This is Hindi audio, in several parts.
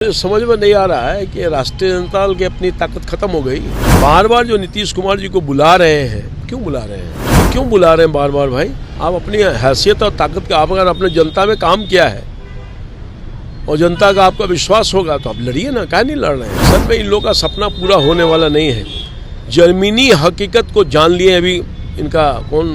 समझ में नहीं आ रहा है कि राष्ट्रीय जनता दल की अपनी ताकत खत्म हो गई। बार बार जो नीतीश कुमार जी को बुला रहे हैं, क्यों बुला रहे हैं, क्यों बुला रहे हैं बार बार? भाई आप अपनी हैसियत और ताकत का, आप अगर अपने जनता में काम किया है और जनता का आपका विश्वास होगा तो आप लड़िए ना, क्या नहीं लड़ रहे हैं? सच में इन लोगों का सपना पूरा होने वाला नहीं है। जमीनी हकीकत को जान लिए अभी इनका कौन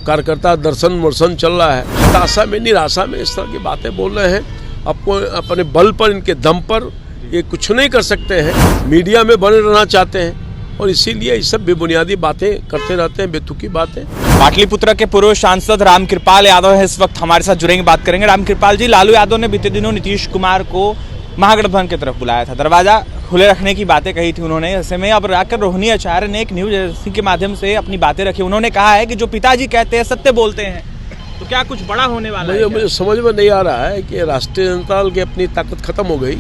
कार्यकर्ता दर्शन वर्शन चल रहा है। हताशा में, निराशा में इस तरह की बातें बोल रहे हैं। आपको अपने बल पर, इनके दम पर ये कुछ नहीं कर सकते हैं। मीडिया में बने रहना चाहते हैं और इसीलिए ये सब बेबुनियादी बातें करते रहते हैं, बेतुकी बातें। पाटलिपुत्र के पूर्व सांसद रामकृपाल यादव है इस वक्त हमारे साथ जुड़ेंगे, बात करेंगे। रामकृपाल जी, लालू यादव ने बीते दिनों नीतीश कुमार को महागठबंधन की तरफ बुलाया था, दरवाजा खुले रखने की बातें कही थी उन्होंने। ऐसे में अब आकर रोहिणी आचार्य ने एक न्यूज एजेंसी के माध्यम से अपनी बातें रखी। उन्होंने कहा है कि जो पिताजी कहते हैं सत्य बोलते हैं, तो क्या कुछ बड़ा होने वाला है? मुझे समझ में नहीं आ रहा है कि राष्ट्रीय जनता दल की अपनी ताकत खत्म हो गई।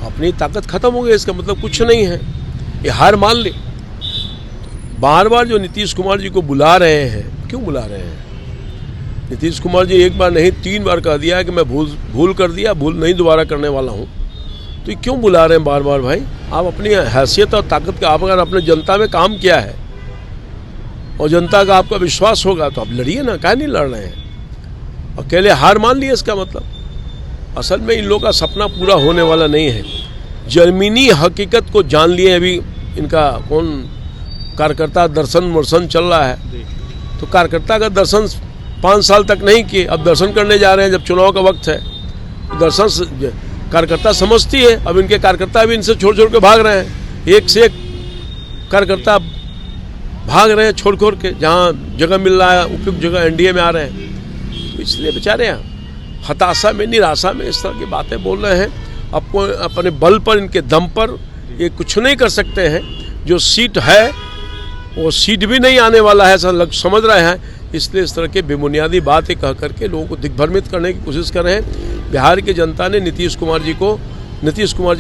अपनी ताकत खत्म हो गई इसका मतलब कुछ नहीं है, ये हार मान ले। बार बार जो नीतीश कुमार जी को बुला रहे हैं, क्यों बुला रहे हैं? नीतीश कुमार जी एक बार नहीं 3 बार कह दिया कि मैं भूल कर दिया, भूल नहीं दोबारा करने वाला हूँ। तो ये क्यों बुला रहे हैं बार बार? भाई आप अपनी हैसियत और ताकत का, आप अगर अपने जनता में काम किया है और जनता का आपका विश्वास होगा तो आप लड़िए ना, क्या नहीं लड़ रहे हैं? अकेले हार मान लिए इसका मतलब? असल में इन लोगों का सपना पूरा होने वाला नहीं है। जमीनी हकीकत को जान लिए अभी इनका कौन कार्यकर्ता दर्शन वर्शन चल रहा है। तो कार्यकर्ता का दर्शन 5 साल तक नहीं किए, अब दर्शन करने जा रहे हैं जब चुनाव का वक्त है। दर्शन कार्यकर्ता समझती है, अब इनके कार्यकर्ता भी इनसे छोड़ के भाग रहे हैं। एक से एक कार्यकर्ता भाग रहे हैं छोड़ के, जहाँ जगह मिल रहा है उपयुक्त जगह एनडीए में आ रहे हैं। तो इसलिए बेचारे हताशा में, निराशा में इस तरह की बातें बोल रहे हैं। आपको अपने बल पर, इनके दम पर ये कुछ नहीं कर सकते हैं। जो सीट है वो सीट भी नहीं आने वाला है, ऐसा समझ रहे हैं। इसलिए इस तरह के बेबुनियादी बातें कह करके लोगों को दिग्भ्रमित करने की कोशिश कर रहे हैं। बिहार की जनता ने नीतीश कुमार जी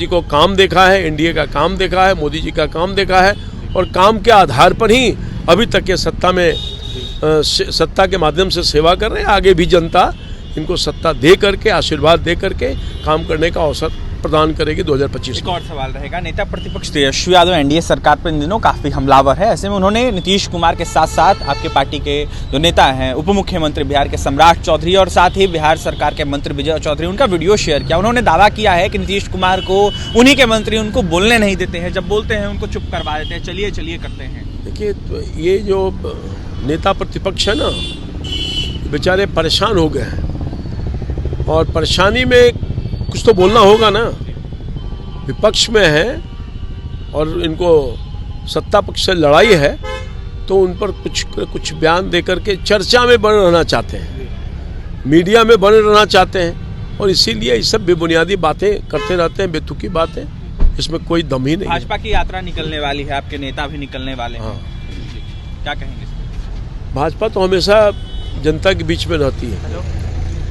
को काम देखा है, एनडीए का काम देखा है, मोदी जी का काम देखा है और काम के आधार पर ही अभी तक ये सत्ता के माध्यम से सेवा कर रहे हैं। आगे भी जनता इनको सत्ता दे करके, आशीर्वाद दे करके काम करने का अवसर प्रदान करेगी 2025। एक और सवाल रहेगा, नेता प्रतिपक्ष तेजस्वी यादव एनडीए सरकार पर इन दिनों काफी हमलावर है। ऐसे में उन्होंने नीतीश कुमार के साथ साथ आपके पार्टी के जो नेता हैं, उप मुख्यमंत्री बिहार के सम्राट चौधरी और साथ ही बिहार सरकार के मंत्री विजय चौधरी, उनका वीडियो शेयर किया। उन्होंने दावा किया है कि नीतीश कुमार को उन्हीं के मंत्री उनको बोलने नहीं देते हैं, जब बोलते हैं उनको चुप करवा देते हैं, चलिए चलिए करते हैं। देखिए, तो ये जो नेता प्रतिपक्ष है ना, बेचारे परेशान हो गए हैं और परेशानी में कुछ तो बोलना होगा ना। विपक्ष में है और इनको सत्ता पक्ष से लड़ाई है, तो उन पर कुछ बयान दे करके चर्चा में बने रहना चाहते हैं, मीडिया में बने रहना चाहते हैं और इसीलिए ये सब बेबुनियादी बातें करते रहते हैं, बेतुकी बातें। इसमें कोई दम ही नहीं। भाजपा की यात्रा निकलने वाली है, आपके नेता भी निकलने वाले हैं। हाँ, क्या कहेंगे? भाजपा तो हमेशा जनता के बीच में रहती है,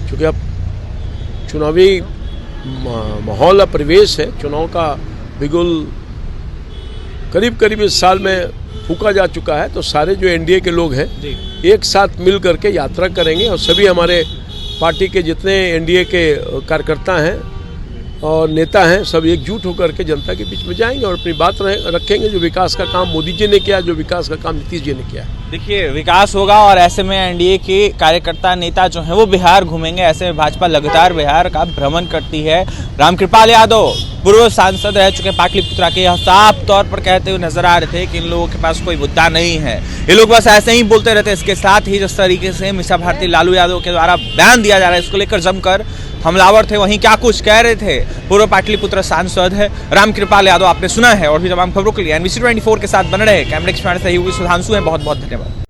क्योंकि अब चुनावी माहौल और परिवेश है। चुनाव का बिगुल करीब इस साल में फूका जा चुका है। तो सारे जो एनडीए के लोग हैं एक साथ मिल करके यात्रा करेंगे और सभी हमारे पार्टी के जितने एनडीए के कार्यकर्ता हैं और नेता हैं, सब एकजुट होकर के जनता के बीच में जाएंगे और अपनी बात रखेंगे। जो विकास का काम मोदी जी ने किया, जो विकास का काम नीतीश जी ने किया। देखिए, विकास होगा और ऐसे में एनडीए के कार्यकर्ता नेता जो हैं वो बिहार घूमेंगे। ऐसे में भाजपा लगातार बिहार का भ्रमण करती है। रामकृपाल यादव पूर्व सांसद रह चुके पाटलिपुत्रा के, साफ तौर पर कहते हुए नजर आ रहे थे कि इन लोगों के पास कोई मुद्दा नहीं है, ये लोग बस ऐसे ही बोलते रहते हैं। इसके साथ ही जिस तरीके से मीसा भारती लालू यादव के द्वारा बयान दिया जा रहा है, इसको लेकर जमकर हमलावर थे। वहीं क्या कुछ कह रहे थे पूर्व पाटलिपुत्र सांसद है रामकृपाल यादव, आपने सुना है। और भी तमाम खबरों के लिए NBC 24 के साथ बन रहे कैमरे के सुधांशु हैं। बहुत बहुत धन्यवाद।